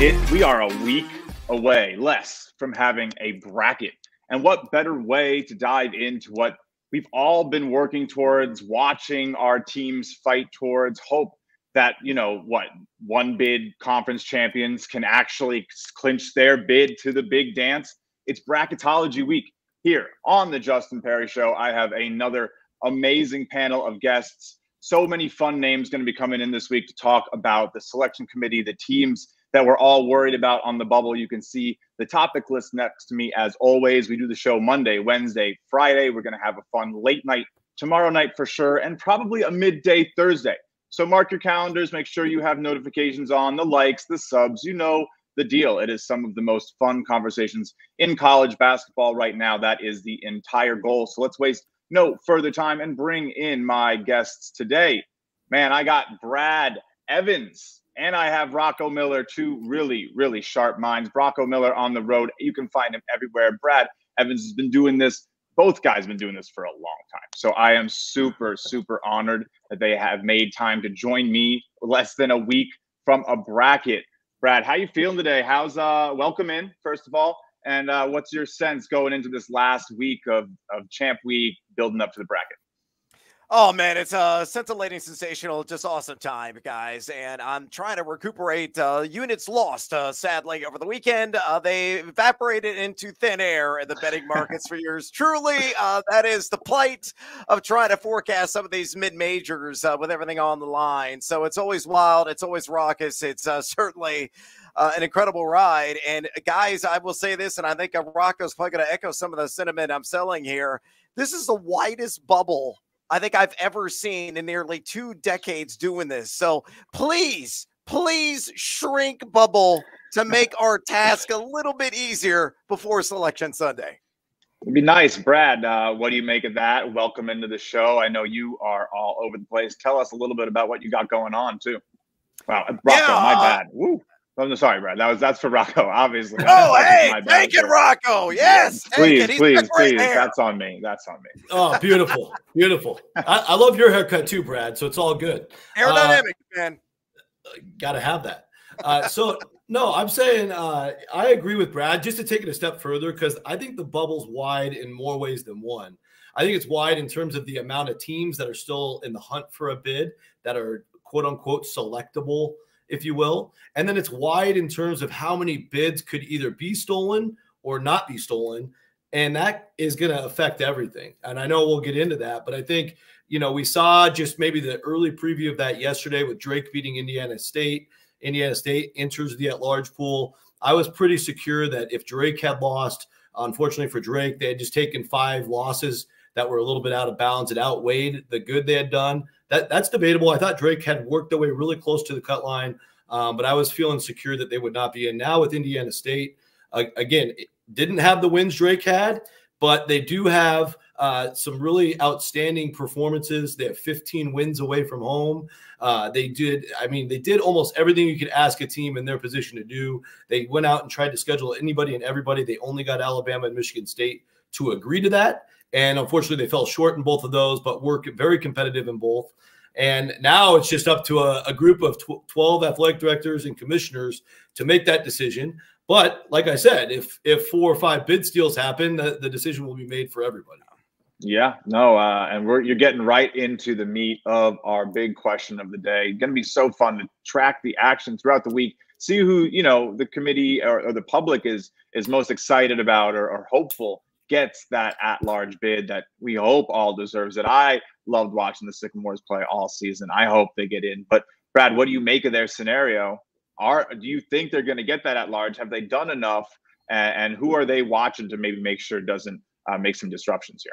We are a week away, less, from having a bracket. And what better way to dive into what we've all been working towards, watching our teams fight towards, hope that, one bid conference champions can actually clinch their bid to the big dance. It's Bracketology week here on the Justin Perri Show. I have another amazing panel of guests. So many fun names going to be coming in this week to talk about the selection committee, the teams that we're all worried about on the bubble. You can see the topic list next to me as always. We do the show Monday, Wednesday, Friday. We're going to have a fun late night tomorrow night for sure, and probably a midday Thursday. So mark your calendars. Make sure you have notifications on, the likes, the subs. You know the deal. It is some of the most fun conversations in college basketball right now. That is the entire goal. So let's waste no further time and bring in my guests today. Man, I got Brad Evans and I have Rocco Miller, two really, really sharp minds. Rocco Miller on the road. You can find him everywhere. Brad Evans has been doing this. Both guys have been doing this for a long time. So I am super, super honored that they have made time to join me less than a week from a bracket. Brad, how you feeling today? How's welcome in, first of all. And what's your sense going into this last week of Champ Week, building up to the bracket? Oh, man, it's a scintillating, sensational, just awesome time, guys. And I'm trying to recuperate units lost, sadly, over the weekend. They evaporated into thin air in the betting markets for yours truly. That is the plight of trying to forecast some of these mid-majors with everything on the line. So it's always wild. It's always raucous. It's certainly an incredible ride. And, guys, I will say this, and I think Rocco's probably going to echo some of the sentiment I'm selling here. This is the widest bubble I think I've ever seen in nearly 2 decades doing this. So please shrink bubble to make our task a little bit easier before Selection Sunday. It'd be nice. Brad, what do you make of that? Welcome into the show. I know you are all over the place. Tell us a little bit about what you got going on too. Wow, Rocco, my bad. Woo. I'm sorry, Brad. That's for Rocco, obviously. Oh, hey, take it, Rocco. Yes, please. That's on me. That's on me. Oh, beautiful, beautiful. I love your haircut too, Brad. So it's all good. Aerodynamic, man. Got to have that. So no, I'm saying I agree with Brad. Just to take it a step further, because I think the bubble's wide in more ways than one. I think it's wide in terms of the amount of teams that are still in the hunt for a bid that are quote unquote selectable, if you will. And then it's wide in terms of how many bids could either be stolen or not be stolen. And that is going to affect everything. And I know we'll get into that, but I think, we saw just maybe the early preview of that yesterday with Drake beating Indiana State. Indiana State enters the at-large pool. I was pretty secure that if Drake had lost, unfortunately for Drake, they had just taken 5 losses that were a little bit out of bounds. It outweighed the good they had done. That's debatable. I thought Drake had worked their way really close to the cut line, but I was feeling secure that they would not be in. Now with Indiana State, again, it didn't have the wins Drake had, but they do have some really outstanding performances. They have 15 wins away from home. They did almost everything you could ask a team in their position to do. They went out and tried to schedule anybody and everybody. They only got Alabama and Michigan State to agree to that. And unfortunately, they fell short in both of those, but were very competitive in both. And now it's just up to a group of 12 athletic directors and commissioners to make that decision. But like I said, if 4 or 5 bid steals happen, the decision will be made for everybody. Yeah, no, and you're getting right into the meat of our big question of the day. Going to be so fun to track the action throughout the week, see who the committee or the public is most excited about or hopeful gets that at-large bid that we hope all deserves it. I loved watching the Sycamores play all season. I hope they get in. But Brad, what do you make of their scenario? Do you think they're going to get that at-large? Have they done enough? And who are they watching to maybe make sure it doesn't make some disruptions here?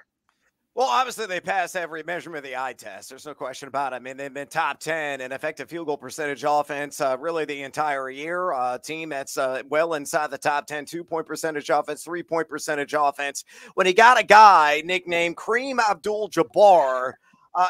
Well, obviously, they pass every measurement of the eye test. There's no question about it. I mean, they've been top 10 in effective field goal percentage offense really the entire year. A team that's well inside the top 10, 2-point percentage offense, 3-point percentage offense. When he got a guy nicknamed Kareem Abdul-Jabbar,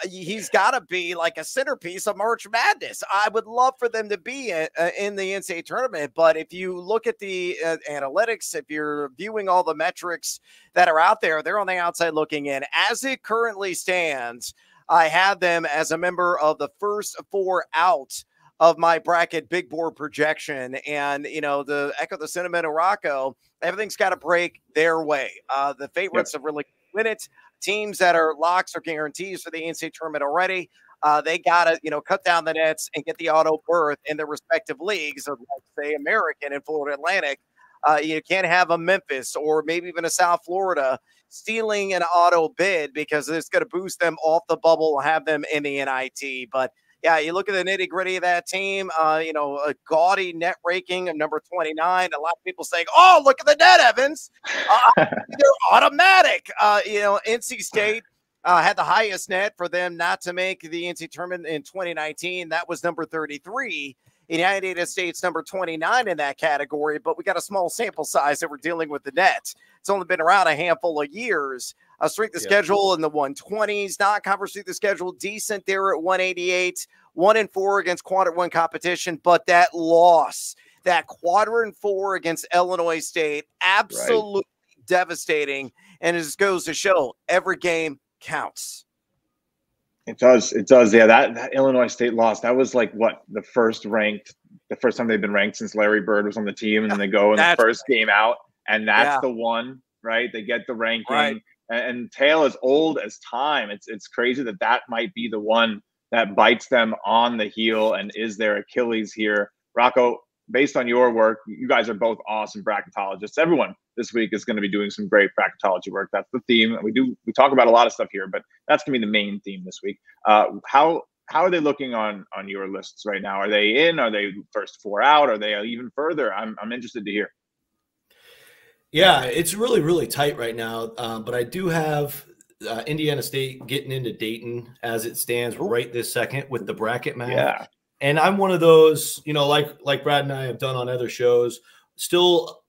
he's got to be like a centerpiece of March Madness. I would love for them to be in the NCAA tournament, but if you look at the analytics, if you're viewing all the metrics that are out there, they're on the outside looking in. As it currently stands, I have them as a member of the first 4 out of my bracket big board projection. And, you know, to echo the sentiment of Rocco, everything's got to break their way. The favorites have really win it. Teams that are locks or guarantees for the NCAA tournament already, they got to, you know, cut down the nets and get the auto berth in their respective leagues of, like, say, American and Florida Atlantic. You can't have a Memphis or maybe even a South Florida stealing an auto bid because it's going to boost them off the bubble, have them in the NIT. But yeah, you look at the nitty gritty of that team, you know, a gaudy net ranking of number 29. A lot of people saying, oh, look at the net, Evans. They're automatic. You know, NC State had the highest net for them not to make the NCAA tournament in 2019. That was number 33. United States number 29 in that category, but we got a small sample size that we're dealing with the net. It's only been around a handful of years. Strength of schedule in the 120s, non-conference strength of schedule decent there at 188, 1-4 against quadrant 1 competition, but that loss, that quadrant 4 against Illinois State, absolutely devastating, and it just goes to show every game counts. It does. It does. Yeah, that Illinois State loss, that was like what, the first time they've been ranked since Larry Bird was on the team, and then they go in the first game out, and that's the one, right? They get the ranking, and tail as old as time. It's crazy that might be the one that bites them on the heel and is their Achilles here. Rocco, based on your work, you guys are both awesome bracketologists. Everyone this week is going to be doing some great bracketology work. That's the theme. We talk about a lot of stuff here, but that's going to be the main theme this week. How are they looking on your lists right now? Are they in? Are they first 4 out? Are they even further? I'm interested to hear. Yeah, it's really, really tight right now. But I do have Indiana State getting into Dayton as it stands right this second with the bracket math. Yeah. And I'm one of those, you know, like Brad and I have done on other shows, still,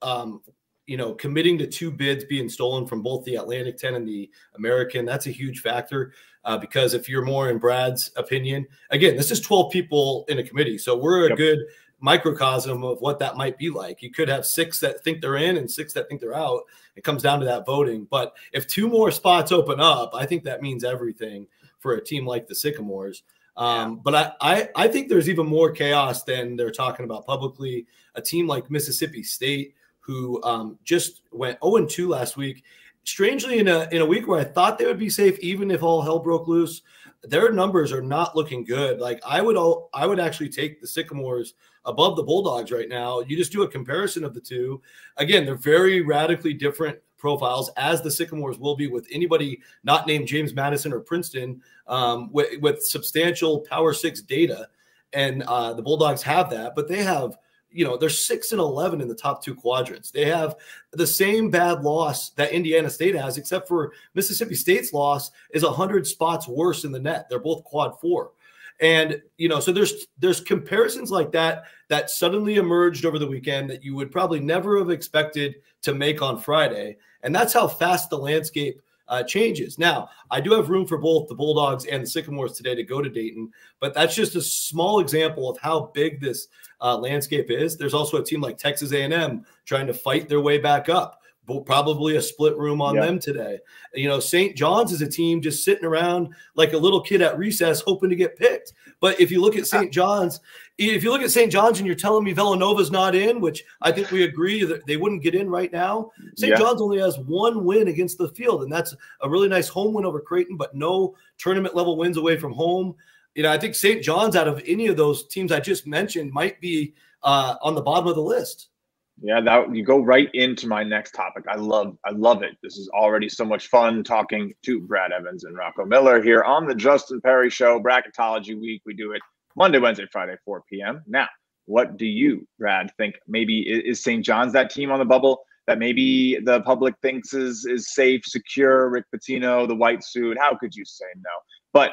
you know, committing to 2 bids being stolen from both the Atlantic 10 and the American. That's a huge factor because if you're more in Brad's opinion, again, this is 12 people in a committee. So we're a good microcosm of what that might be like. You could have 6 that think they're in and 6 that think they're out. It comes down to that voting. But if 2 more spots open up, I think that means everything for a team like the Sycamores. But I think there's even more chaos than they're talking about publicly. A team like Mississippi State, who just went 0-2 last week, strangely in a week where I thought they would be safe, even if all hell broke loose. Their numbers are not looking good. Like I would actually take the Sycamores above the Bulldogs right now. You just do a comparison of the two. Again, they're very radically different profiles, as the Sycamores will be with anybody not named James Madison or Princeton, with substantial Power 6 data. And the Bulldogs have that, but they have, you know, they're 6-11 in the top 2 quadrants. They have the same bad loss that Indiana State has, except for Mississippi State's loss is 100 spots worse in the net. They're both quad 4. And, you know, so there's comparisons like that suddenly emerged over the weekend that you would probably never have expected to make on Friday. And that's how fast the landscape changes. Now, I do have room for both the Bulldogs and the Sycamores today to go to Dayton, but that's just a small example of how big this landscape is. There's also a team like Texas A&M trying to fight their way back up. Probably a split room on them today. You know, St. John's is a team just sitting around like a little kid at recess hoping to get picked. But if you look at St. John's, and you're telling me Villanova's not in, which I think we agree that they wouldn't get in right now. St. John's only has 1 win against the field, and that's a really nice home win over Creighton, but no tournament level wins away from home. You know, I think St. John's, out of any of those teams I just mentioned, might be on the bottom of the list. Yeah, that you go right into my next topic. I love it. This is already so much fun talking to Brad Evans and Rocco Miller here on the Justin Perri Show, Bracketology Week. We do it Monday, Wednesday, Friday, 4 p.m. Now, what do you, Brad, think? Maybe is St. John's that team on the bubble that maybe the public thinks is safe, secure? Rick Pitino, the white suit. How could you say no? But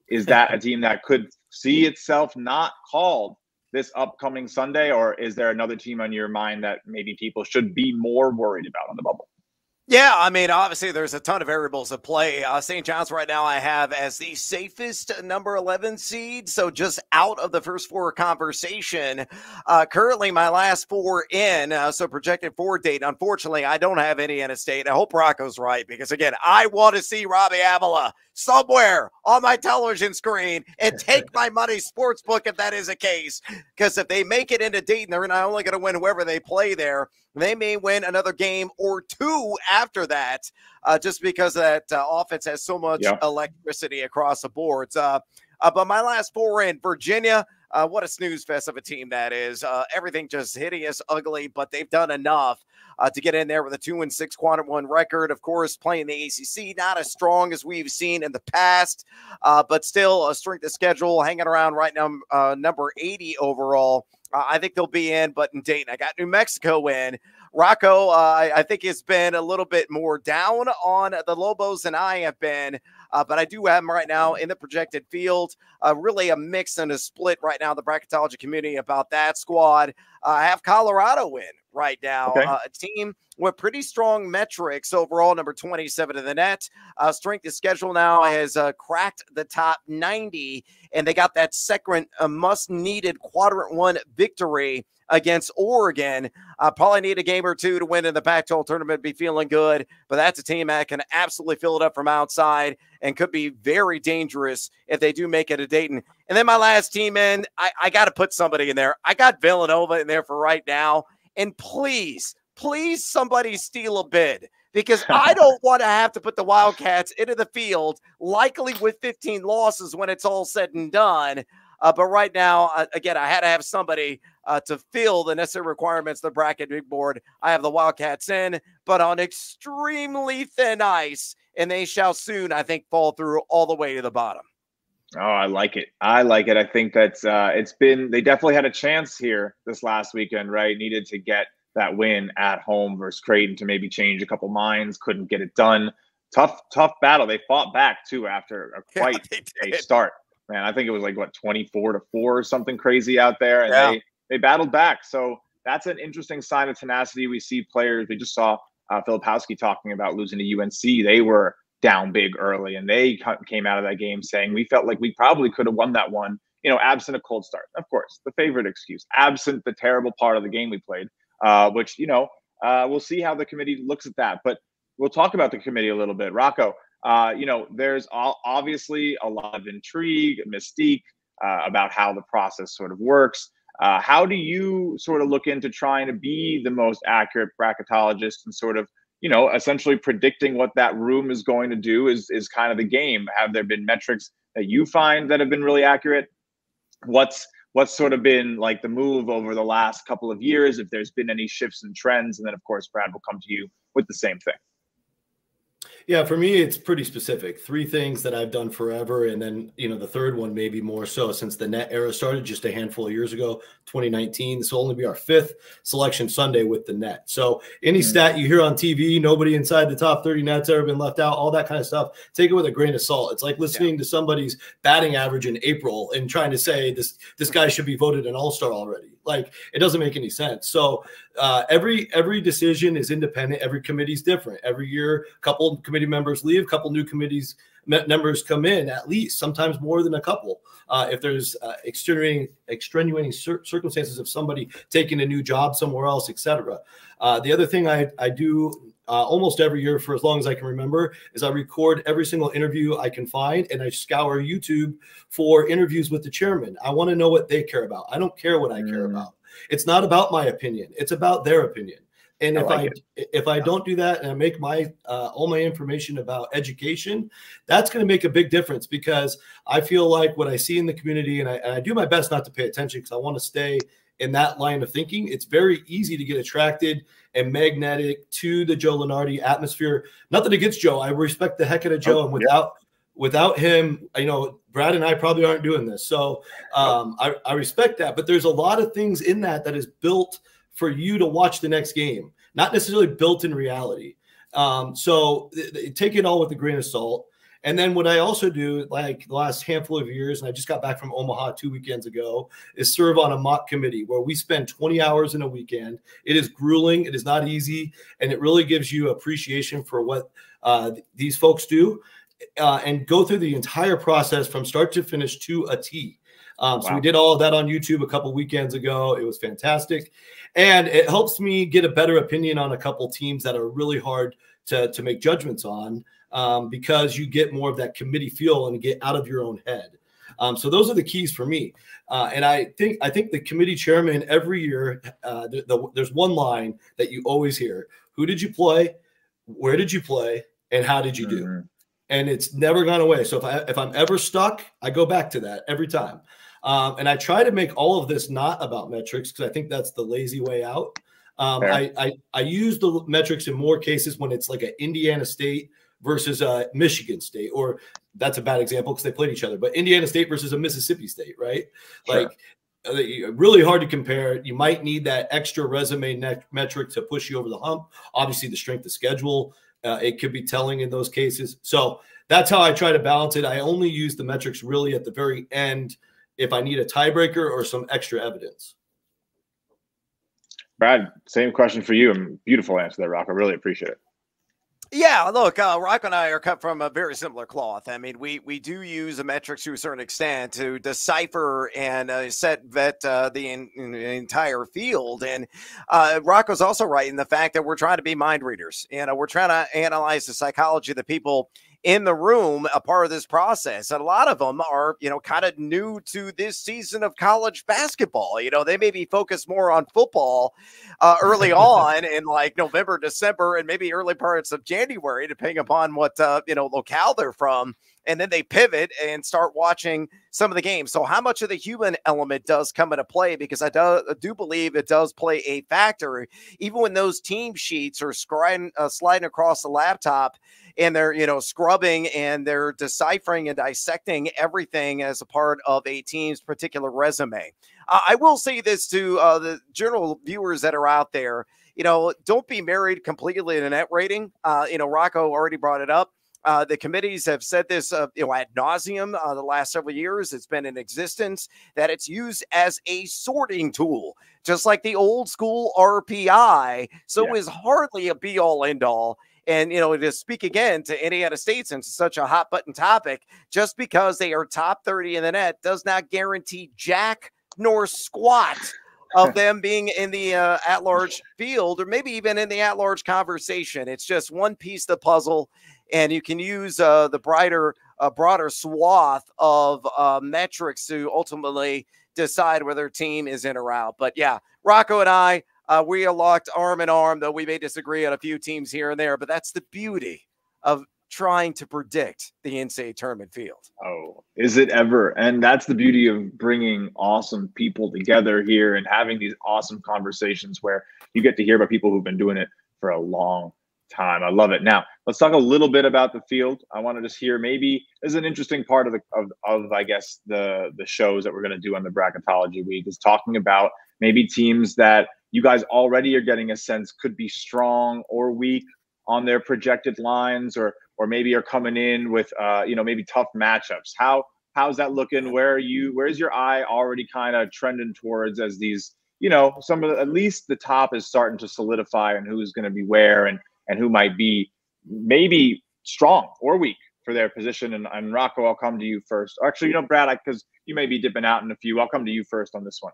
is that a team that could see itself not called this upcoming Sunday, or is there another team on your mind that maybe people should be more worried about on the bubble? Yeah, I mean, obviously there's a ton of variables at play. St. John's right now I have as the safest number 11 seed, so just out of the first four conversation. Currently my last four in, so projected forward date. Unfortunately, I don't have any in a state. I hope Rocco's right because, again, I want to see Robbie Avila somewhere on my television screen and take my money sportsbook if that is the case. Because if they make it into Dayton, they're not only going to win whoever they play there, they may win another game or two after that, just because that offense has so much electricity across the boards. But my last four in Virginia, what a snooze fest of a team that is. Everything just hideous, ugly, but they've done enough to get in there with a 2-6 quadrant one record. Of course, playing the ACC, not as strong as we've seen in the past, but still a strength of schedule, hanging around right now, number 80 overall. I think they'll be in, but in Dayton, I got New Mexico in. Rocco, I think has been a little bit more down on the Lobos than I have been, but I do have them right now in the projected field. Really a mix and a split right now in the bracketology community about that squad. I have Colorado in right now, a team with pretty strong metrics overall, number 27 in the net. Strength of schedule now has cracked the top 90, and they got that second must-needed quadrant one victory against Oregon. Probably need a game or two to win in the Pac-12 tournament, be feeling good, but that's a team that can absolutely fill it up from outside and could be very dangerous if they do make it a Dayton. And then my last team in, I got to put somebody in there. I got Villanova in there for right now, and please somebody steal a bid, because I don't want to have to put the Wildcats into the field, likely with 15 losses when it's all said and done. But right now, again, I had to have somebody to fill the necessary requirements, the bracket big board. I have the Wildcats in, but on extremely thin ice, and they shall soon, I think, fall through all the way to the bottom. Oh, I like it. I think that's they definitely had a chance here this last weekend, right? Needed to get that win at home versus Creighton to maybe change a couple minds, couldn't get it done. Tough battle. They fought back too after quite a start. Man, I think it was like 24-4 or something crazy out there, and they battled back. So that's an interesting sign of tenacity. We see players. We just saw Filipowski talking about losing to UNC. They were down big early, and they came out of that game saying, we felt like we probably could have won that one, absent a cold start. Of course, the favorite excuse, absent the terrible part of the game we played, which, we'll see how the committee looks at that. But we'll talk about the committee a little bit. Rocco, there's obviously a lot of intrigue, mystique about how the process sort of works. How do you sort of look into trying to be the most accurate bracketologist and sort of, essentially predicting what that room is going to do is kind of the game? Have there been metrics that you find that have been really accurate? What's sort of been like the move over the last couple of years, if there's been any shifts and trends? And then, of course, Brad will come to you with the same thing. Yeah, for me, it's pretty specific. 3 things that I've done forever. And then, the third one, maybe more so since the net era started just a handful of years ago, 2019. This will only be our 5th selection Sunday with the net. So any stat you hear on TV, nobody inside the top 30 nets ever been left out, all that kind of stuff, take it with a grain of salt. It's like listening to somebody's batting average in April and trying to say this guy should be voted an all-star already. Like, it doesn't make any sense. So every decision is independent. Every committee is different. Every year, a couple committee members leave, a couple new committees members come in, at least, sometimes more than a couple. If there's extenuating circumstances of somebody taking a new job somewhere else, etc. The other thing I do almost every year for as long as I can remember is I record every single interview I can find, and I scour YouTube for interviews with the chairman. I want to know what they care about. I don't care what I care about. It's not about my opinion. It's about their opinion. And if I don't do that and I make my all my information about education, that's going to make a big difference, because I feel like what I see in the community, and I do my best not to pay attention because I want to stay in that line of thinking. It's very easy to get attracted and magnetic to the Joe Lunardi atmosphere. Nothing against Joe. I respect the heck out of Joe. And without him, Brad and I probably aren't doing this. So I respect that. But there's a lot of things in that is built for you to watch the next game, not necessarily built in reality. So take it all with a grain of salt. And then what I also do, like the last handful of years, and I just got back from Omaha 2 weekends ago, is serve on a mock committee where we spend 20 hours in a weekend. It is grueling. It is not easy. And it really gives you appreciation for what these folks do and go through the entire process from start to finish to a T. So we did all of that on YouTube a couple weekends ago. It was fantastic. And it helps me get a better opinion on a couple teams that are really hard to make judgments on. Because you get more of that committee feel and get out of your own head. So those are the keys for me. And I think the committee chairman every year, there's one line that you always hear: who did you play, where did you play, and how did you do? And it's never gone away. So if I'm ever stuck, I go back to that every time. And I try to make all of this not about metrics because I think that's the lazy way out. I use the metrics in more cases when it's like an Indiana State versus Michigan State, or that's a bad example because they played each other, but Indiana State versus a Mississippi State, right? Sure. Like really hard to compare. You might need that extra resume metric to push you over the hump. Obviously the strength of schedule, it could be telling in those cases. So that's how I try to balance it. I only use the metrics really at the very end if I need a tiebreaker or some extra evidence. Brad, same question for you, and beautiful answer there, Rocco. I really appreciate it. Yeah, look, Rocco and I are cut from a very similar cloth. I mean, we do use the metrics to a certain extent to decipher and vet the entire field. And Rocco's also right in the fact that we're trying to be mind readers. We're trying to analyze the psychology of the people in the room, a part of this process. And a lot of them are, kind of new to this season of college basketball. They may be focused more on football early on in like November, December, and maybe early parts of January, depending upon what, locale they're from. And then they pivot and start watching some of the games. So how much of the human element does come into play? Because I do believe it does play a factor, even when those team sheets are sliding across the laptop and they're, scrubbing and they're deciphering and dissecting everything as a part of a team's particular resume. I will say this to the general viewers that are out there, don't be married completely to net rating. Rocco already brought it up. The committees have said this, ad nauseum the last several years. It's been in existence that it's used as a sorting tool, just like the old school RPI. So is hardly a be all end all. And, to speak again to Indiana State, since it's such a hot button topic, just because they are top 30 in the net does not guarantee jack nor squat of them being in the at-large field, or maybe even in the at-large conversation. It's just one piece of the puzzle, and you can use the broader swath of metrics to ultimately decide whether a team is in or out. But yeah, Rocco and I, we are locked arm in arm, though we may disagree on a few teams here and there, but that's the beauty of trying to predict the NCAA tournament field. Oh, is it ever? And that's the beauty of bringing awesome people together here and having these awesome conversations where you get to hear about people who've been doing it for a long time. I love it. Now, let's talk a little bit about the field. I want to just hear, maybe is an interesting part of I guess the shows that we're going to do on the Bracketology week is talking about maybe teams that you guys already are getting a sense could be strong or weak on their projected lines, or maybe are coming in with maybe tough matchups. How's that looking? Where's your eye already kind of trending towards as these, some of at least the top is starting to solidify and who's going to be where and who might be maybe strong or weak for their position. And Rocco, I'll come to you first. Actually, Brad, because you may be dipping out in a few, I'll come to you first on this one.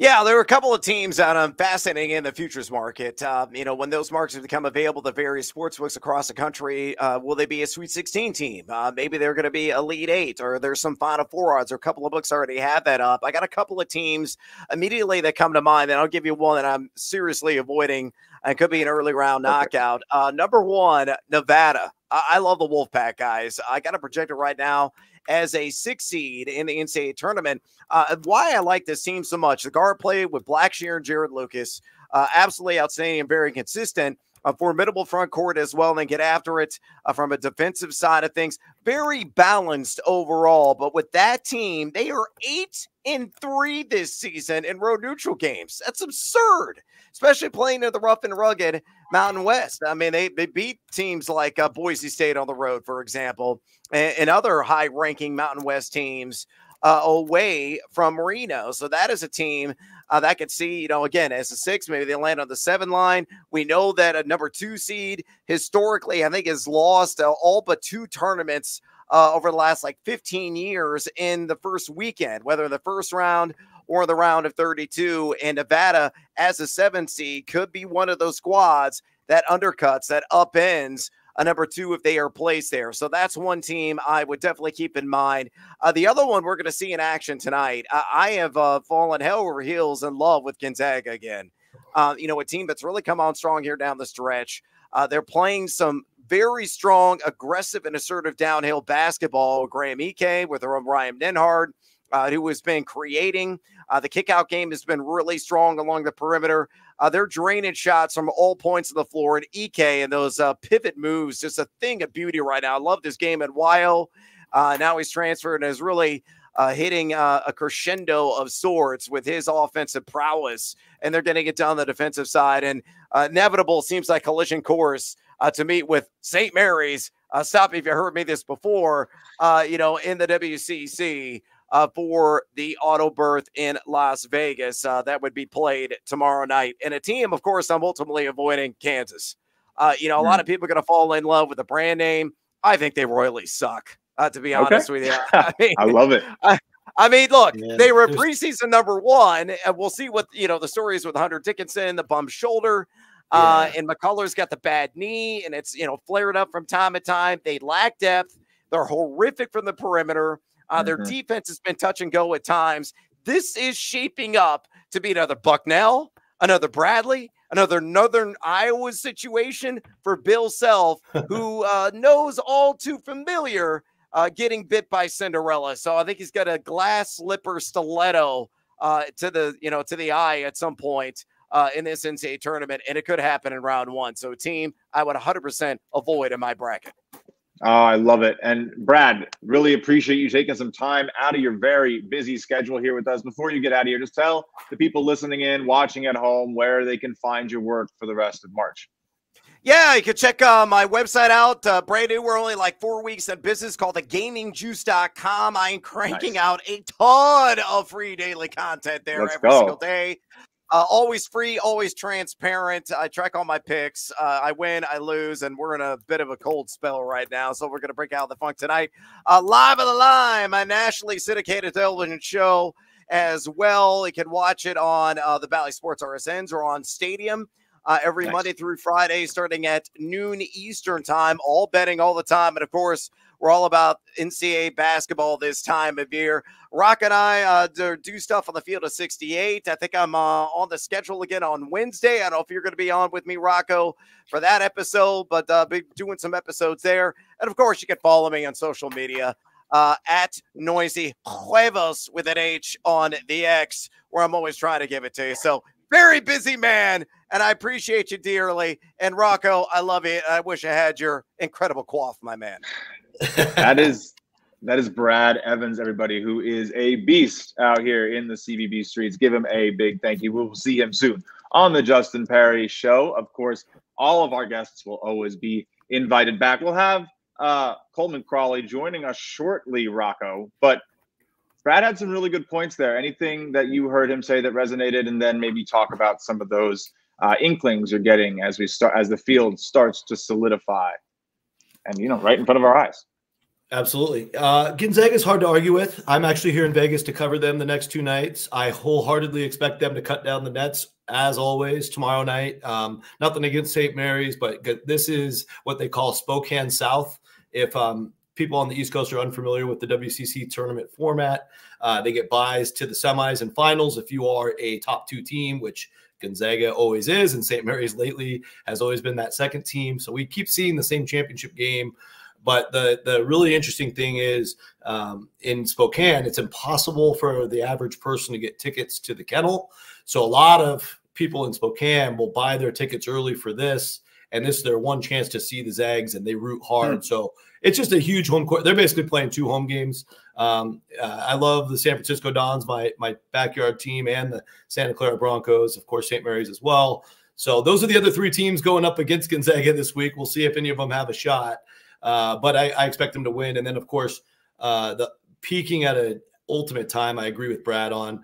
Yeah, there are a couple of teams that I'm fascinating in the futures market. When those markets become available to various sportsbooks across the country, will they be a Sweet 16 team? Maybe they're going to be Elite 8, or there's some Final Four odds, or a couple of books already have that up. I got a couple of teams immediately that come to mind, and I'll give you one that I'm seriously avoiding. It could be an early round knockout. Number one, Nevada. I love the Wolfpack, guys. I got to project it right now as a 6 seed in the NCAA tournament. Why I like this team so much: the guard play with Blackshear and Jared Lucas, absolutely outstanding and very consistent. a formidable front court as well, and then get after it from a defensive side of things. Very balanced overall, but with that team, they are 8-3 this season in road neutral games. That's absurd, especially playing in the rough and rugged Mountain West. I mean, they beat teams like Boise State on the road, for example, and other high-ranking Mountain West teams away from Reno. So that is a team that could see, again, as a 6, maybe they land on the 7 line. We know that a number 2 seed historically, I think, has lost all but 2 tournaments over the last 15 years in the first weekend, whether in the first round or the round of 32. And Nevada, as a 7 seed, could be one of those squads that undercuts, that upends a number 2 if they are placed there. So that's one team I would definitely keep in mind. The other one we're going to see in action tonight, I have fallen hell over heels in love with Gonzaga again. A team that's really come on strong here down the stretch. They're playing some very strong, aggressive, and assertive downhill basketball. Graham Ike with their own Ryan Nenhard, who has been creating. The kickout game has been really strong along the perimeter. They're draining shots from all points of the floor. And Ike and those pivot moves, just a thing of beauty right now. I love this game at Weil. Now he's transferred and is really hitting a crescendo of sorts with his offensive prowess. And they're getting it down the defensive side. And inevitable seems like collision course to meet with St. Mary's. Stop me if you heard me this before, in the WCC. For the auto berth in Las Vegas. That would be played tomorrow night. And a team, of course, I'm ultimately avoiding Kansas. A lot of people are going to fall in love with the brand name. I think they royally suck, to be honest with you. I love it. Look, they were preseason number 1, and we'll see what, the story is with Hunter Dickinson, the bum shoulder. And McCullough's got the bad knee, and it's, flared up from time to time. They lack depth. They're horrific from the perimeter. Their defense has been touch and go at times. This is shaping up to be another Bucknell, another Bradley, another Northern Iowa situation for Bill Self, who knows all too familiar getting bit by Cinderella. So I think he's got a glass slipper stiletto to the eye at some point in this NCAA tournament, and it could happen in round 1. So a team I would 100% avoid in my bracket. Oh, I love it. And Brad, really appreciate you taking some time out of your very busy schedule here with us. Before you get out of here, just tell the people listening in, watching at home, where they can find your work for the rest of March. Yeah, you can check my website out. Brand new, we're only 4 weeks in business, called thegamingjuice.com. I am cranking out a ton of free daily content there every single day. Always free, always transparent. I track all my picks. I win, I lose, and we're in a bit of a cold spell right now, so we're going to break out the funk tonight. Live on the Line, my nationally syndicated television show as well. You can watch it on the Valley Sports RSNs or on Stadium every Monday through Friday, starting at noon Eastern time. All betting all the time, and of course, we're all about NCAA basketball this time of year. Rocco and I do stuff on the field of 68. I think I'm on the schedule again on Wednesday. I don't know if you're going to be on with me, Rocco, for that episode, but be doing some episodes there. And, of course, you can follow me on social media at Noisy Huevos with an H on the X, where I'm always trying to give it to you. So, very busy man, and I appreciate you dearly. And, Rocco, I love you. I wish I had your incredible quaff, my man. That is Brad Evans, everybody, who is a beast out here in the CBB streets. Give him a big thank you. We will see him soon on the Justin Perri Show. Of course, all of our guests will always be invited back. We'll have Coleman Crawley joining us shortly, Rocco. But Brad had some really good points there. Anything that you heard him say that resonated, and then maybe talk about some of those inklings you're getting as the field starts to solidify, and right in front of our eyes. Absolutely. Gonzaga is hard to argue with. I'm actually here in Vegas to cover them the next 2 nights. I wholeheartedly expect them to cut down the nets, as always, tomorrow night. Nothing against St. Mary's, but this is what they call Spokane South. If people on the East Coast are unfamiliar with the WCC tournament format, they get buys to the semis and finals if you are a top 2 team, which Gonzaga always is, and St. Mary's lately has always been that second team. So we keep seeing the same championship game. But the really interesting thing is in Spokane, it's impossible for the average person to get tickets to the Kennel. So a lot of people in Spokane will buy their tickets early for this and this is their one chance to see the Zags, and they root hard. So it's just a huge home court. They're basically playing 2 home games. I love the San Francisco Dons, my backyard team, and the Santa Clara Broncos, of course, St. Mary's as well. So those are the other 3 teams going up against Gonzaga this week. We'll see if any of them have a shot, but I expect them to win. And then, of course, the peaking at an ultimate time, I agree with Brad on.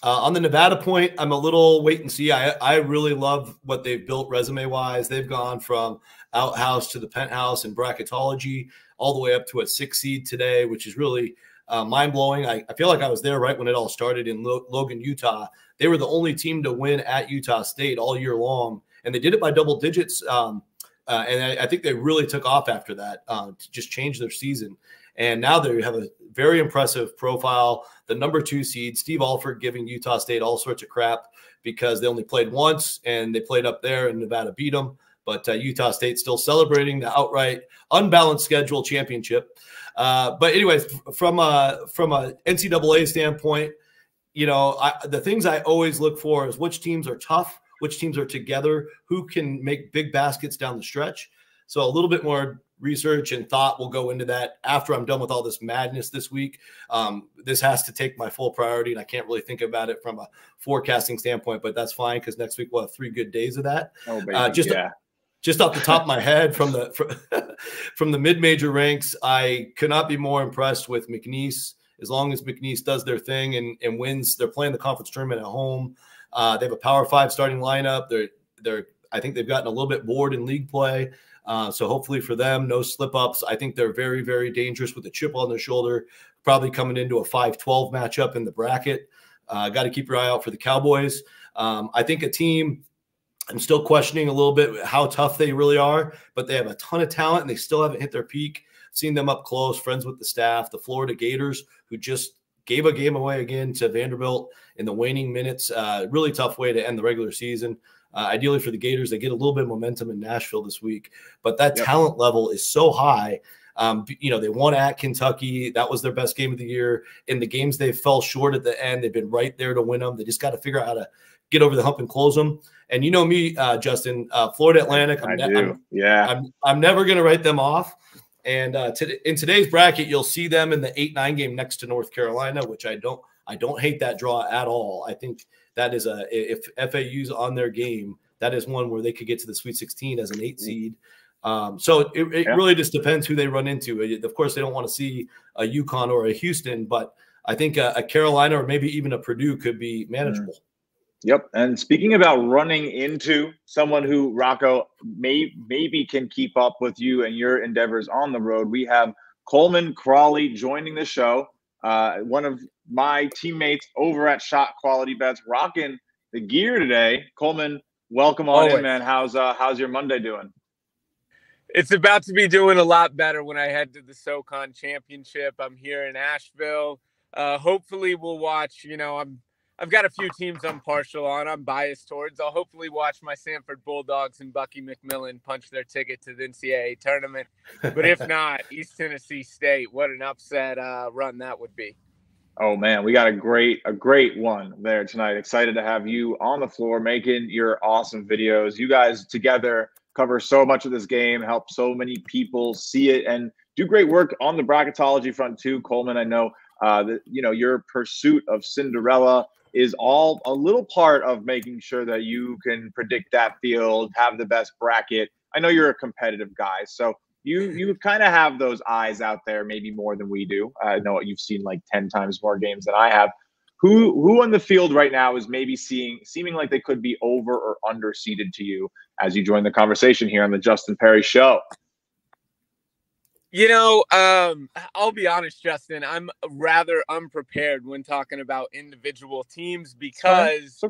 On the Nevada point, I'm a little wait and see. I really love what they've built resume-wise. They've gone from outhouse to the penthouse in bracketology all the way up to a 6 seed today, which is really mind-blowing. I feel like I was there right when it all started in Logan, Utah. They were the only team to win at Utah State all year long, and they did it by double digits. And I think they really took off after that to just change their season. And now they have a very impressive profile. The number 2 seed, Steve Alford, giving Utah State all sorts of crap because they only played once and they played up there and Nevada beat them. But Utah State still celebrating the outright unbalanced schedule championship. But anyways, from a NCAA standpoint, the things I always look for is which teams are tough, which teams are together, who can make big baskets down the stretch. So a little bit more research and thought will go into that after I'm done with all this madness this week. This has to take my full priority, and I can't really think about it from a forecasting standpoint, but that's fine because next week we'll have 3 good days of that. Oh, baby, just off the top of my head from the mid-major ranks, I could not be more impressed with McNeese. As long as McNeese does their thing and wins, they're playing the conference tournament at home. They have a Power 5 starting lineup. I think they've gotten a little bit bored in league play. So hopefully for them, no slip-ups. I think they're very, very dangerous with a chip on their shoulder, probably coming into a 5-12 matchup in the bracket. Got to keep your eye out for the Cowboys. I think a team, I'm still questioning a little bit how tough they really are, but they have a ton of talent and they still haven't hit their peak. Seen them up close, friends with the staff, the Florida Gators, who just gave a game away again to Vanderbilt in the waning minutes. Really tough way to end the regular season. Ideally for the Gators, they get a little bit of momentum in Nashville this week, but that talent level is so high. They won at Kentucky. That was their best game of the year. In the games they fell short at the end, they've been right there to win them. They just got to figure out how to get over the hump and close them. And you know me, Justin, Florida Atlantic, I'm never going to write them off. And in today's bracket, you'll see them in the 8-9 game next to North Carolina, which I don't hate that draw at all. I think that is if FAU's on their game, that is one where they could get to the Sweet 16 as an 8 seed. So it really just depends who they run into. Of course, they don't want to see a UConn or a Houston, but I think a Carolina or maybe even a Purdue could be manageable. Yep. And speaking about running into someone who, Rocco, maybe can keep up with you and your endeavors on the road, we have Coleman Crawley joining the show. One of my teammates over at Shot Quality Bets, rocking the gear today. Coleman, welcome on in, man. How's your Monday doing? It's about to be doing a lot better when I head to the SoCon Championship. I'm here in Asheville. Hopefully we'll watch, I've got a few teams I'm partial on. I'm biased towards. I'll hopefully watch my Sanford Bulldogs and Bucky McMillan punch their ticket to the NCAA tournament. But if not, East Tennessee State, what an upset run that would be. Oh, man, we got a great one there tonight. Excited to have you on the floor making your awesome videos. You guys together cover so much of this game, help so many people see it, and do great work on the bracketology front too. Coleman, I know that your pursuit of Cinderella is all a little part of making sure that you can predict that field, have the best bracket. I know you're a competitive guy, so you kind of have those eyes out there, maybe more than we do. I know you've seen like 10 times more games than I have. Who on the field right now is maybe seeming like they could be over or underseeded to you as you join the conversation here on the Justin Perri Show? I'll be honest, Justin, I'm rather unprepared when talking about individual teams because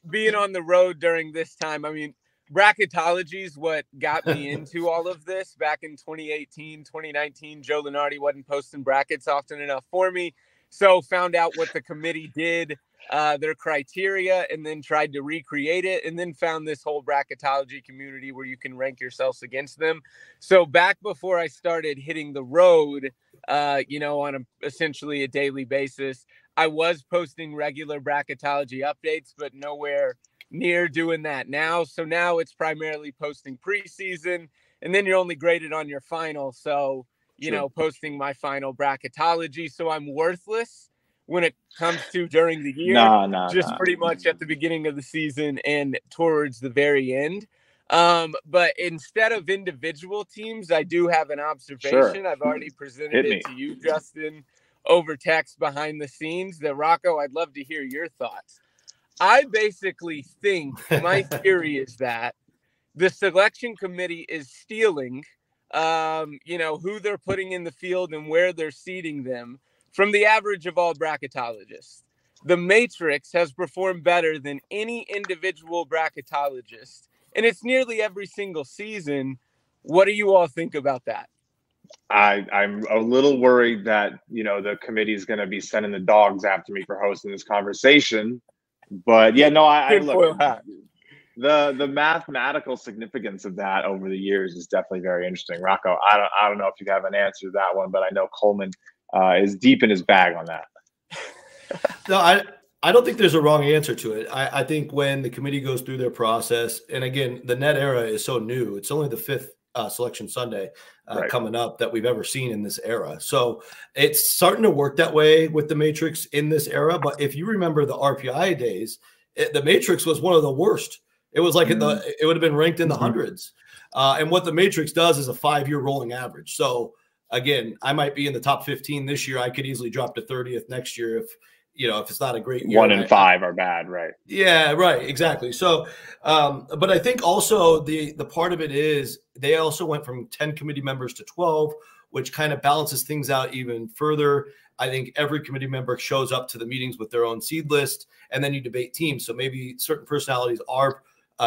being on the road during this time, I mean, bracketology is what got me into all of this back in 2018, 2019. Joe Lunardi wasn't posting brackets often enough for me. So found out what the committee did, their criteria, and then tried to recreate it, and then found this whole bracketology community where you can rank yourselves against them. So back before I started hitting the road, on essentially a daily basis, I was posting regular bracketology updates, but nowhere near doing that now. So now it's primarily posting preseason, and then you're only graded on your final. So, you know, posting my final bracketology. So I'm worthless when it comes to during the year, pretty much at the beginning of the season and towards the very end. But instead of individual teams, I do have an observation. Sure. I've already presented it to you, Justin, over text behind the scenes. That Rocco, I'd love to hear your thoughts. I basically think my theory is that the selection committee is stealing, you know, who they're putting in the field and where they're seating them from the average of all bracketologists. The matrix has performed better than any individual bracketologist, and it's nearly every single season. What do you all think about that? I'm a little worried that, you know, the committee is going to be sending the dogs after me for hosting this conversation. But yeah, no, I look, the mathematical significance of that over the years is definitely very interesting. Rocco, I don't know if you have an answer to that one, but I know Coleman is deep in his bag on that. No, I don't think there's a wrong answer to it. I think when the committee goes through their process, and again, the net era is so new. It's only the 5th Selection Sunday coming up that we've ever seen in this era. So it's starting to work that way with the matrix in this era. But if you remember the RPI days, the matrix was one of the worst. It was like it would have been ranked in the hundreds. And what the matrix does is a 5-year rolling average. So again, I might be in the top 15 this year. I could easily drop to 30th next year if it's not a great year. 1 and 5 are bad, right? Yeah, right, exactly. So, but I think also the part of it is they also went from 10 committee members to 12, which kind of balances things out even further. I think every committee member shows up to the meetings with their own seed list, and then you debate teams. So maybe certain personalities are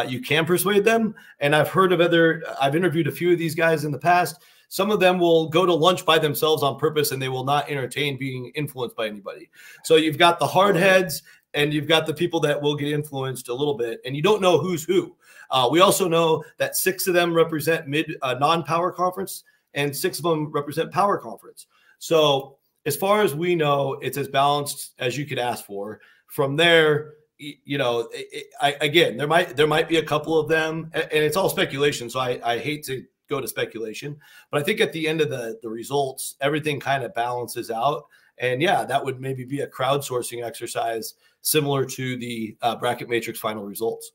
you can persuade them. And I've interviewed a few of these guys in the past. Some of them will go to lunch by themselves on purpose, and they will not entertain being influenced by anybody. So you've got the hard heads, and you've got the people that will get influenced a little bit, and you don't know who's who. We also know that 6 of them represent non-power conference, and 6 of them represent power conference. So as far as we know, it's as balanced as you could ask for. From there, you know, again, there might be a couple of them, and it's all speculation. So I hate to go to speculation, but I think at the end of the results, everything kind of balances out. And yeah, that would maybe be a crowdsourcing exercise similar to the bracket matrix final results.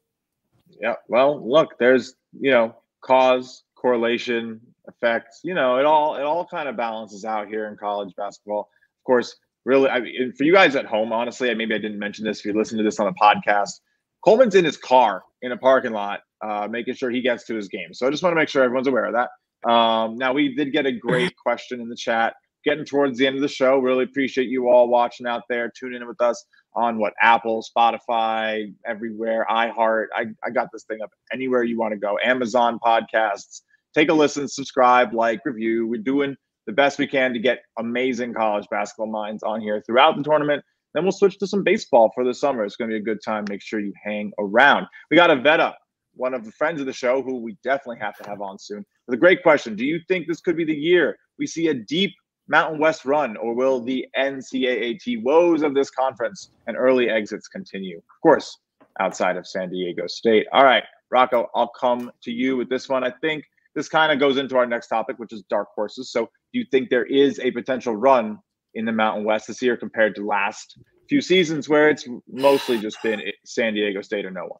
Yeah. Well, look, there's, you know, cause, correlation, effects, you know, it all kind of balances out here in college basketball. Of course, really, I mean, for you guys at home, honestly, maybe I didn't mention this. If you listen to this on a podcast, Coleman's in his car in a parking lot, making sure he gets to his game. So I just want to make sure everyone's aware of that. Now, we did get a great question in the chat. Getting towards the end of the show. Really appreciate you all watching out there, tuning in with us on Apple, Spotify, everywhere, iHeart. I got this thing up anywhere you want to go. Amazon podcasts. Take a listen, subscribe, like, review. We're doing the best we can to get amazing college basketball minds on here throughout the tournament. Then we'll switch to some baseball for the summer. It's going to be a good time. Make sure you hang around. We got Avetta, one of the friends of the show, who we definitely have to have on soon. With a great question. Do you think this could be the year we see a deep Mountain West run, or will the NCAA woes of this conference and early exits continue? Of course, outside of San Diego State. All right, Rocco, I'll come to you with this one. I think this kind of goes into our next topic, which is dark horses. So do you think there is a potential run in the Mountain West this year compared to last few seasons where it's mostly just been San Diego State or no one?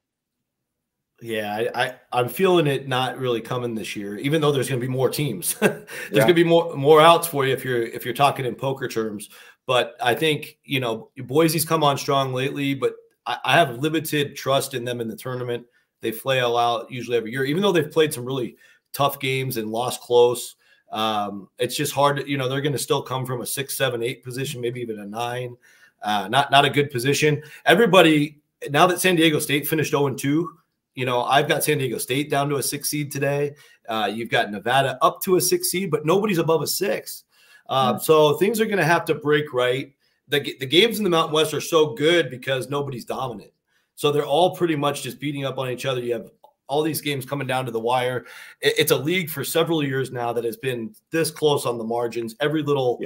Yeah, I'm feeling it not really coming this year, even though there's going to be more teams. There's going to be more outs for you if you're talking in poker terms. But I think, you know, Boise's come on strong lately, but I have limited trust in them in the tournament. They flail out usually every year, even though they've played some really tough games and lost close. It's just hard. You know, they're going to still come from a 6, 7, 8 position, maybe even a 9. Not a good position. Everybody, now that San Diego State finished 0-2, you know, I've got San Diego State down to a 6 seed today. You've got Nevada up to a 6 seed, but nobody's above a 6. So things are going to have to break right. The games in the Mountain West are so good because nobody's dominant. So they're all pretty much just beating up on each other. You have all these games coming down to the wire. It's a league for several years now that has been this close on the margins. Every little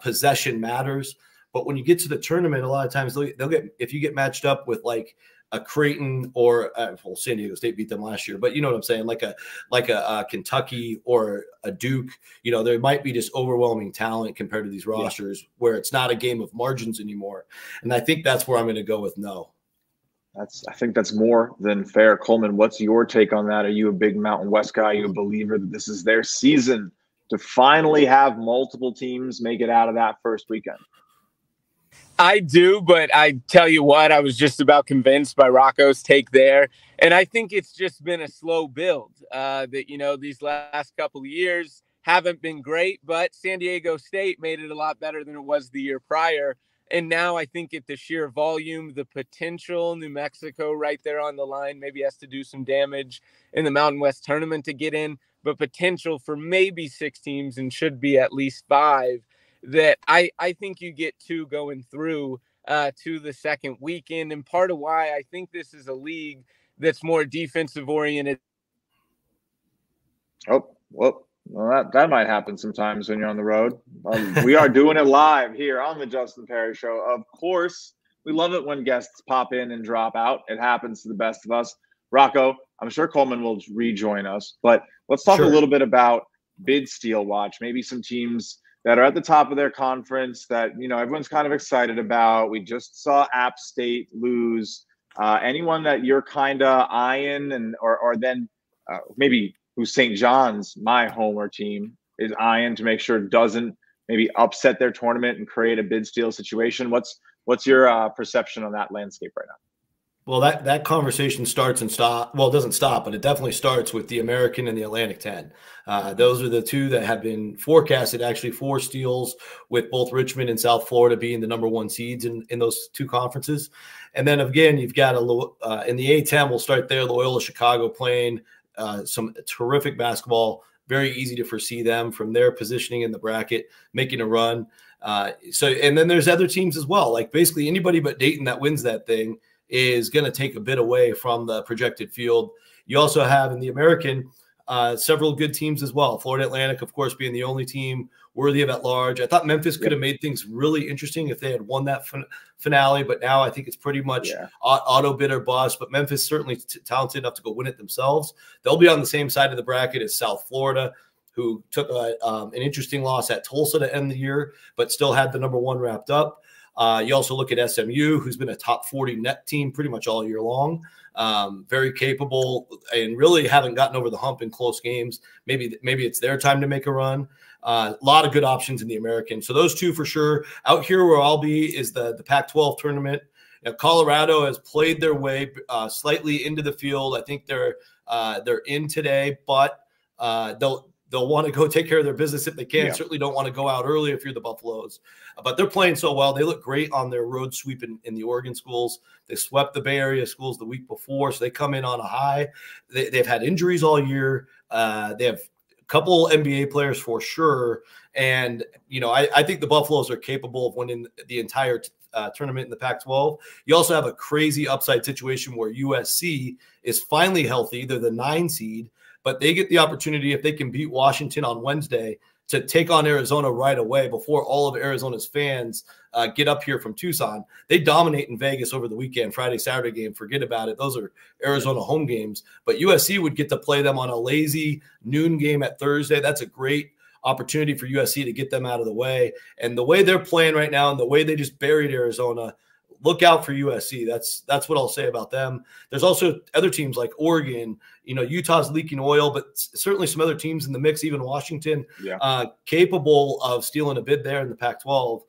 possession matters. But when you get to the tournament, a lot of times they'll get, if you get matched up with like a Creighton or well, San Diego State beat them last year, but you know what I'm saying, like a Kentucky or a Duke. You know, there might be just overwhelming talent compared to these rosters where it's not a game of margins anymore. And I think that's where I'm going to go with no. I think that's more than fair. Coleman, what's your take on that? Are you a big Mountain West guy? Are you a believer that this is their season to finally have multiple teams make it out of that first weekend? I do, but I tell you what, I was just about convinced by Rocco's take there. And I think it's just been a slow build that, you know, these last couple of years haven't been great, but San Diego State made it a lot better than it was the year prior. And now I think at the sheer volume, the potential, New Mexico right there on the line, maybe has to do some damage in the Mountain West tournament to get in, but potential for maybe 6 teams and should be at least 5, that I think you get 2 going through to the second weekend. And part of why I think this is a league that's more defensive oriented. Oh, well, that might happen sometimes when you're on the road. We are doing it live here on the Justin Perri Show. Of course, we love it when guests pop in and drop out. It happens to the best of us. Rocco, I'm sure Coleman will rejoin us, but let's talk a little bit about bid steal watch. Maybe some teams that are at the top of their conference that, you know, everyone's kind of excited about. We just saw App State lose. Anyone that you're kind of eyeing, and or then maybe who St. John's, my homer team, is eyeing to make sure it doesn't maybe upset their tournament and create a bid steal situation. What's your perception on that landscape right now? Well, that conversation starts and stop. Well, it doesn't stop, but it definitely starts with the American and the Atlantic 10. Those are the 2 that have been forecasted actually for steals, with both Richmond and South Florida being the #1 seeds in those 2 conferences. And then again, you've got in the A10, we'll start there. Loyola Chicago playing some terrific basketball. Very easy to foresee them from their positioning in the bracket, making a run. And then there's other teams as well. Like basically anybody but Dayton that wins that thing is going to take a bit away from the projected field. You also have in the American several good teams as well. Florida Atlantic, of course, being the only team worthy of at large. I thought Memphis could have made things really interesting if they had won that finale, but now I think it's pretty much auto bid or bust. But Memphis certainly talented enough to go win it themselves. They'll be on the same side of the bracket as South Florida, who took an interesting loss at Tulsa to end the year, but still had the #1 wrapped up. You also look at SMU, who's been a top 40 net team pretty much all year long. Very capable and really haven't gotten over the hump in close games. Maybe it's their time to make a run. A lot of good options in the American. So those 2 for sure. Out here where I'll be is the Pac-12 tournament. Now, Colorado has played their way slightly into the field. I think they're in today, but they'll want to go take care of their business if they can. Certainly don't want to go out early if you're the Buffaloes. But they're playing so well. They look great on their road sweep in the Oregon schools. They swept the Bay Area schools the week before, so they come in on a high. They've had injuries all year. They have a couple NBA players for sure. And, you know, I think the Buffaloes are capable of winning the entire tournament in the Pac-12. You also have a crazy upside situation where USC is finally healthy. They're the 9 seed. But they get the opportunity, if they can beat Washington on Wednesday, to take on Arizona right away before all of Arizona's fans get up here from Tucson. They dominate in Vegas over the weekend, Friday, Saturday game. Forget about it. Those are Arizona home games. But USC would get to play them on a lazy noon game at Thursday. That's a great opportunity for USC to get them out of the way. And the way they're playing right now and the way they just buried Arizona, look out for USC. That's what I'll say about them. There's also other teams like Oregon. You know, Utah's leaking oil, but certainly some other teams in the mix, even Washington, capable of stealing a bid there in the Pac-12.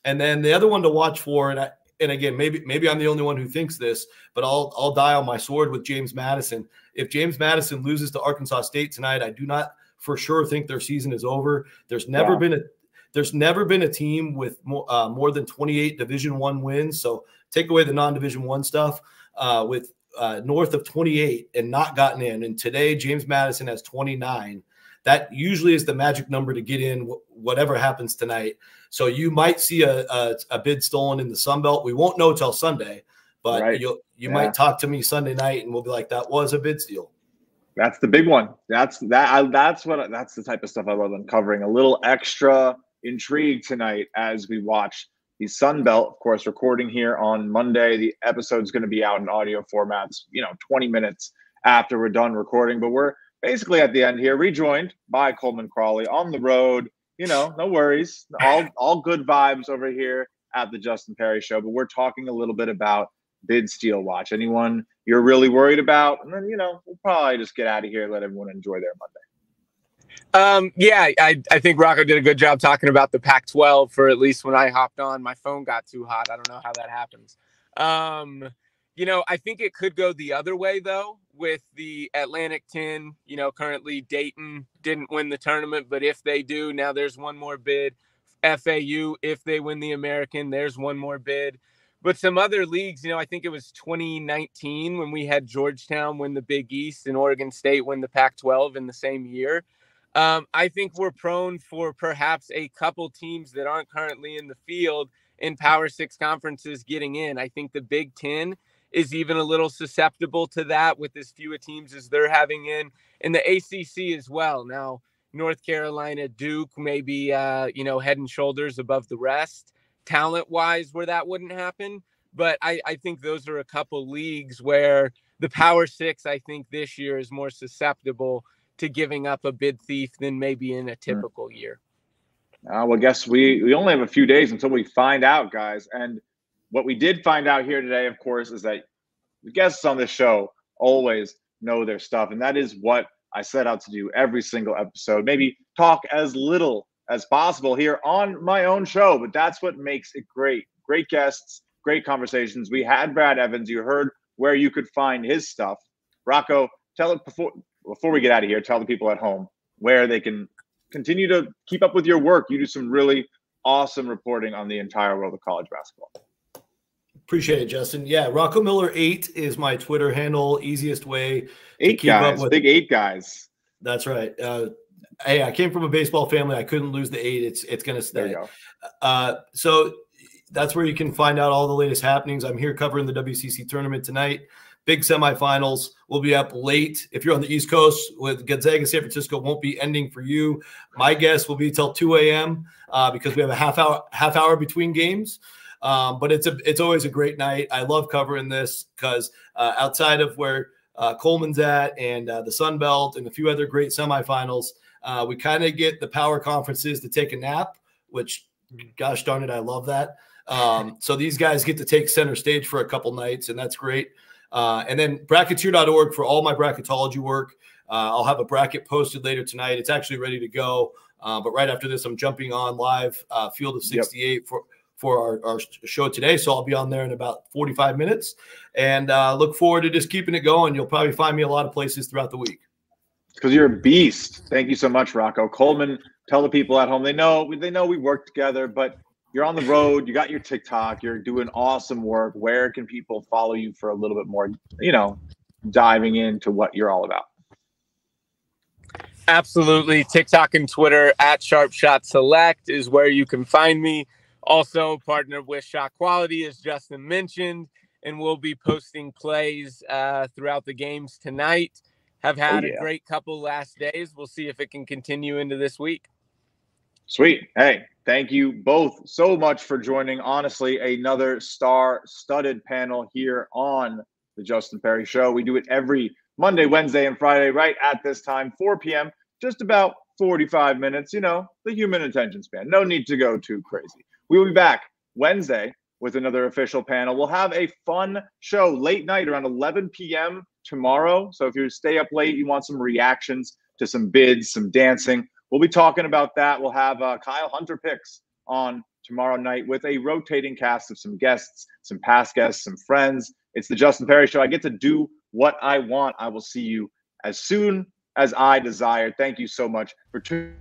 And then the other one to watch for, and again, maybe I'm the only one who thinks this, but I'll die on my sword with James Madison. If James Madison loses to Arkansas State tonight, I do not for sure think their season is over. There's never been a team with more than 28 Division I wins. So take away the non-Division I stuff with north of 28 and not gotten in. And today, James Madison has 29. That usually is the magic number to get in, whatever happens tonight. So you might see a bid stolen in the Sun Belt. We won't know till Sunday, but you might talk to me Sunday night and we'll be like, that was a bid steal. That's the big one. That's the type of stuff I love uncovering. A little extra intrigue tonight as we watch the Sun Belt. Of course, recording here on Monday. The episode's going to be out in audio formats, 20 minutes after we're done recording. But we're basically at the end here, rejoined by Coleman Crawley on the road. No worries. All good vibes over here at the Justin Perri Show. But we're talking a little bit about bid steal watch. Anyone you're really worried about? And then, we'll probably just get out of here, let everyone enjoy their Monday. Yeah, I think Rocco did a good job talking about the Pac-12 for at least when I hopped on. My phone got too hot. I don't know how that happens. I think it could go the other way, though, with the Atlantic 10. Currently Dayton didn't win the tournament, but if they do, now there's one more bid. FAU, if they win the American, there's one more bid. But some other leagues, I think it was 2019 when we had Georgetown win the Big East and Oregon State win the Pac-12 in the same year. I think we're prone for perhaps a couple teams that aren't currently in the field in Power 6 conferences getting in. I think the Big Ten is even a little susceptible to that with as few teams as they're having in, and the ACC as well. Now, North Carolina, Duke may be, head and shoulders above the rest, talent-wise, where that wouldn't happen. But I think those are a couple leagues where the Power 6, I think, this year is more susceptible to giving up a bid thief than maybe in a typical year. Well, I guess we only have a few days until we find out, guys. And what we did find out here today, of course, is that the guests on this show always know their stuff. And that is what I set out to do every single episode. Maybe talk as little as possible here on my own show, but that's what makes it great. Great guests, great conversations. We had Brad Evans. You heard where you could find his stuff. Rocco, tell it before we get out of here, tell the people at home where they can continue to keep up with your work. You do some really awesome reporting on the entire world of college basketball. Appreciate it, Justin. Yeah, Rocco Miller 8 is my Twitter handle. Easiest way to keep guys, up with big 8 guys. That's right. Hey, I came from a baseball family. I couldn't lose the 8. It's going to stay. There you go. So that's where you can find out all the latest happenings. I'm here covering the WCC tournament tonight. Big semifinals. We'll be up late. If you're on the East Coast with Gonzaga, San Francisco won't be ending for you. My guess will be till 2 a.m. Because we have a half hour between games. But it's always a great night. I love covering this because outside of where Coleman's at and the Sun Belt and a few other great semifinals, we kind of get the power conferences to take a nap, which, gosh darn it, I love that. So these guys get to take center stage for a couple nights, and that's great. And then Bracketeer.org for all my bracketology work. I'll have a bracket posted later tonight. It's actually ready to go. But right after this, I'm jumping on live Field of 68 for our show today. So I'll be on there in about 45 minutes and look forward to just keeping it going. You'll probably find me a lot of places throughout the week. Because you're a beast. Thank you so much, Rocco. Coleman, tell the people at home. They know we work together, but you're on the road. You got your TikTok. You're doing awesome work. Where can people follow you for a little bit more, diving into what you're all about? Absolutely. TikTok and Twitter at SharpShotSelect is where you can find me. Also partnered with Shot Quality, as Justin mentioned, and we'll be posting plays throughout the games tonight. Have had a great couple last days. We'll see if it can continue into this week. Sweet. Hey, thank you both so much for joining. Honestly, another star-studded panel here on the Justin Perri Show. We do it every Monday, Wednesday, and Friday right at this time, 4 p.m., just about 45 minutes, the human attention span. No need to go too crazy. We will be back Wednesday with another official panel. We'll have a fun show late night around 11 p.m. tomorrow. So if you stay up late, you want some reactions to some bids, some dancing, we'll be talking about that. We'll have Kyle Hunter picks on tomorrow night with a rotating cast of some guests, some past guests, some friends. It's the Justin Perri Show. I get to do what I want. I will see you as soon as I desire. Thank you so much for tuning